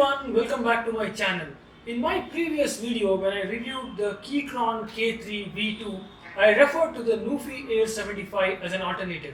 everyone, welcome back to my channel. In my previous video when I reviewed the Keychron K3 V2, I referred to the NuPhy Air 75 as an alternative.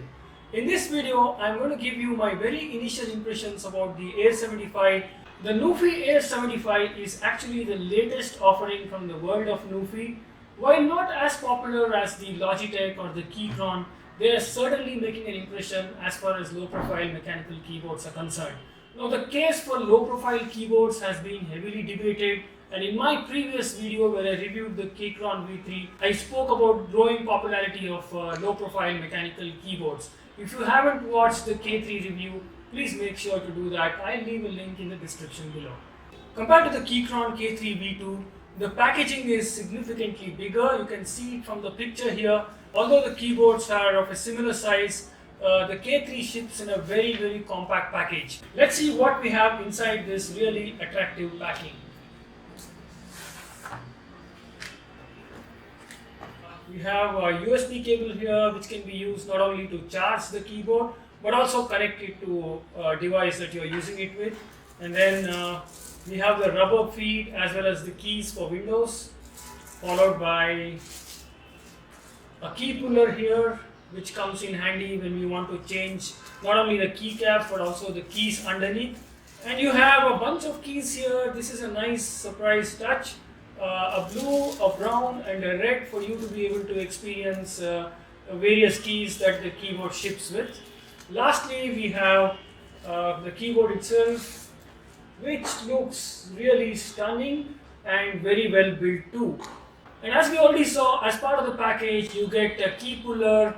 In this video, I am going to give you my very initial impressions about the Air 75. The NuPhy Air 75 is actually the latest offering from the world of NuPhy. While not as popular as the Logitech or the Keychron, they are certainly making an impression as far as low profile mechanical keyboards are concerned. Now the case for low profile keyboards has been heavily debated, and in my previous video where I reviewed the Keychron V3, I spoke about growing popularity of low profile mechanical keyboards. If you haven't watched the K3 review, please make sure to do that. I'll leave a link in the description below. Compared to the Keychron K3 V2, the packaging is significantly bigger. You can see it from the picture here. Although the keyboards are of a similar size, the K3 ships in a very compact package. Let's see what we have inside this really attractive packing. We have a USB cable here which can be used not only to charge the keyboard but also connect it to a device that you are using it with. And then we have the rubber feet as well as the keys for Windows, followed by a key puller here which comes in handy when you want to change not only the keycaps but also the keys underneath. And you have a bunch of keys here. This is a nice surprise touch. A blue, a brown and a red for you to be able to experience various keys that the keyboard ships with. Lastly, we have the keyboard itself, which looks really stunning and very well built too. And as we already saw, as part of the package, you get a key puller,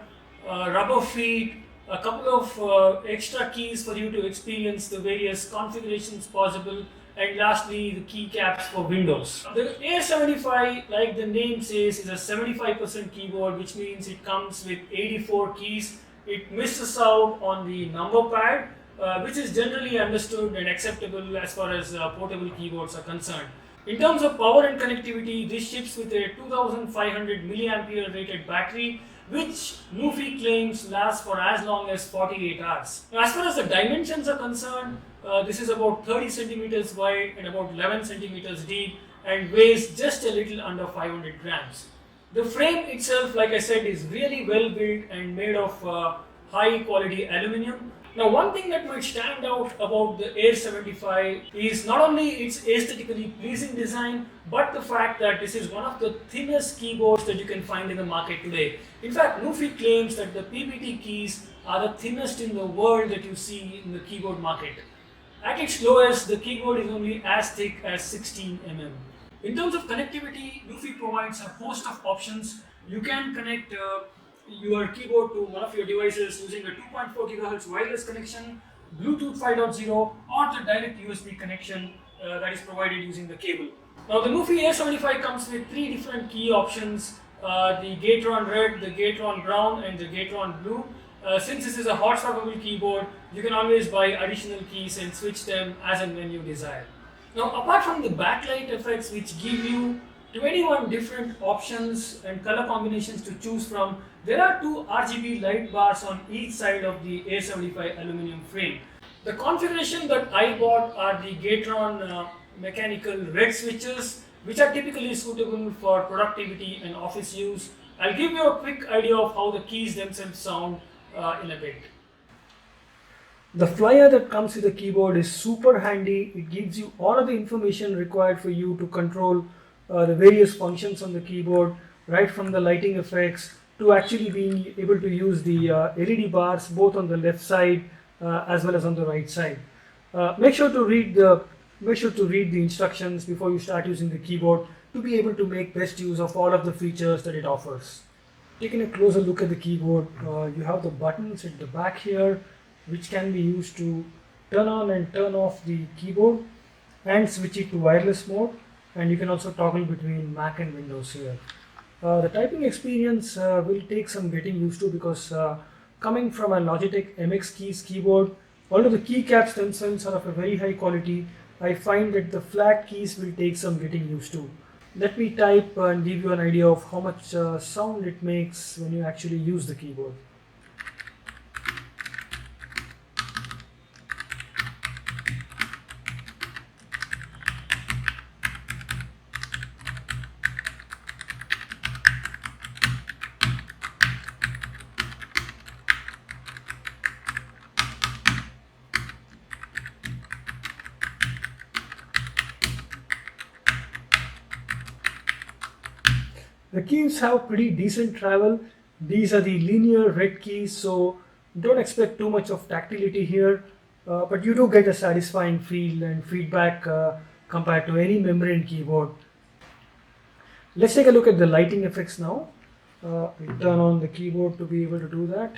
rubber feet, a couple of extra keys for you to experience the various configurations possible, and lastly the keycaps for Windows. The Air 75, like the name says, is a 75% keyboard, which means it comes with 84 keys. It misses out on the number pad, which is generally understood and acceptable as far as portable keyboards are concerned. In terms of power and connectivity, this ships with a 2500 mAh rated battery, which NuPhy claims lasts for as long as 48 hours. Now, as far as the dimensions are concerned, this is about 30 centimeters wide and about 11 centimeters deep and weighs just a little under 500 grams. The frame itself, like I said, is really well built and made of high quality aluminum. Now, one thing that might stand out about the Air 75 is not only its aesthetically pleasing design, but the fact that this is one of the thinnest keyboards that you can find in the market today. In fact, NuPhy claims that the PPT keys are the thinnest in the world that you see in the keyboard market. At its lowest, the keyboard is only as thick as 16 mm. In terms of connectivity, NuPhy provides a host of options. You can connect your keyboard to one of your devices using a 2.4 GHz wireless connection, Bluetooth 5.0 or the direct USB connection that is provided using the cable. Now the NuPhy Air 75 comes with three different key options, the Gateron Red, the Gateron Brown and the Gateron Blue. Since this is a hot swappable keyboard, you can always buy additional keys and switch them as and when you desire. Now apart from the backlight effects which give you 21 different options and color combinations to choose from, there are two RGB light bars on each side of the Air 75 aluminum frame. The configuration that I bought are the Gateron mechanical red switches, which are typically suitable for productivity and office use. I'll give you a quick idea of how the keys themselves sound in a bit. The flyer that comes with the keyboard is super handy. It gives you all of the information required for you to control the various functions on the keyboard, right from the lighting effects to actually being able to use the LED bars both on the left side as well as on the right side. Make sure to read the instructions before you start using the keyboard to be able to make best use of all of the features that it offers. Taking a closer look at the keyboard, you have the buttons at the back here, which can be used to turn on and turn off the keyboard and switch it to wireless mode, and you can also toggle between Mac and Windows here. The typing experience will take some getting used to because coming from a Logitech MX Keys keyboard, although the keycaps themselves are of a very high quality, I find that the flat keys will take some getting used to. Let me type and give you an idea of how much sound it makes when you actually use the keyboard. The keys have pretty decent travel. These are the linear red keys, so don't expect too much of tactility here, but you do get a satisfying feel and feedback compared to any membrane keyboard. Let's take a look at the lighting effects now. We turn on the keyboard to be able to do that.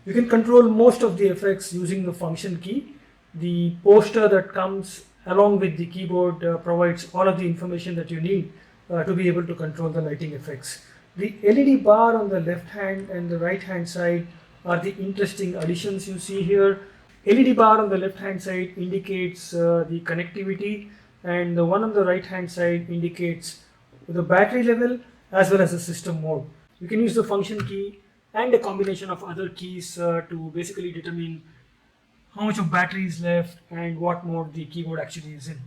You can control most of the effects using the function key. The poster that comes along with the keyboard provides all of the information that you need to be able to control the lighting effects. The LED bar on the left hand and the right hand side are the interesting additions you see here. LED bar on the left hand side indicates the connectivity, and the one on the right hand side indicates the battery level as well as the system mode. You can use the function key and a combination of other keys to basically determine how much of battery is left and what mode the keyboard actually is in.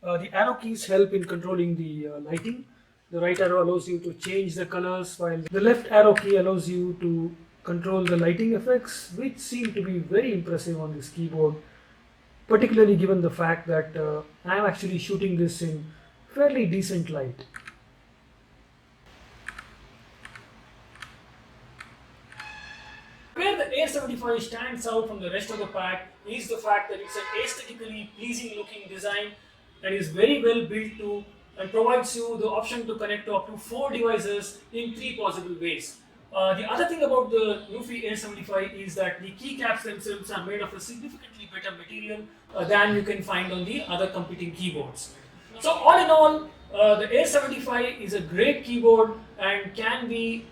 The arrow keys help in controlling the lighting. The right arrow allows you to change the colors, while the left arrow key allows you to control the lighting effects, which seem to be very impressive on this keyboard, particularly given the fact that I am actually shooting this in fairly decent light. Where the Air 75 stands out from the rest of the pack is the fact that it's an aesthetically pleasing looking design and is very well built to and provides you the option to connect to up to 4 devices in 3 possible ways. The other thing about the NuPhy Air 75 is that the keycaps themselves are made of a significantly better material than you can find on the other competing keyboards. So all in all, the Air 75 is a great keyboard and can be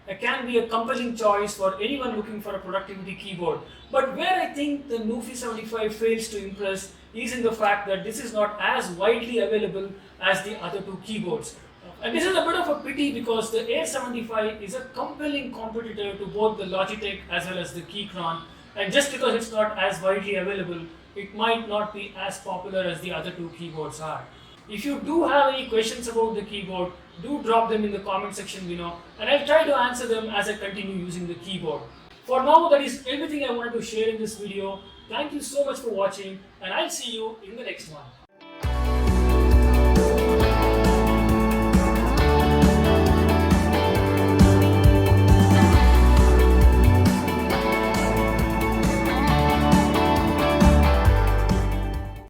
a compelling choice for anyone looking for a productivity keyboard. But where I think the NuPhy 75 fails to impress is in the fact that this is not as widely available as the other 2 keyboards. And this is a bit of a pity because the Air 75 is a compelling competitor to both the Logitech as well as the Keychron, and just because it's not as widely available, it might not be as popular as the other 2 keyboards are. If you do have any questions about the keyboard, do drop them in the comment section below and I'll try to answer them as I continue using the keyboard. For now, that is everything I wanted to share in this video. Thank you so much for watching and I'll see you in the next one.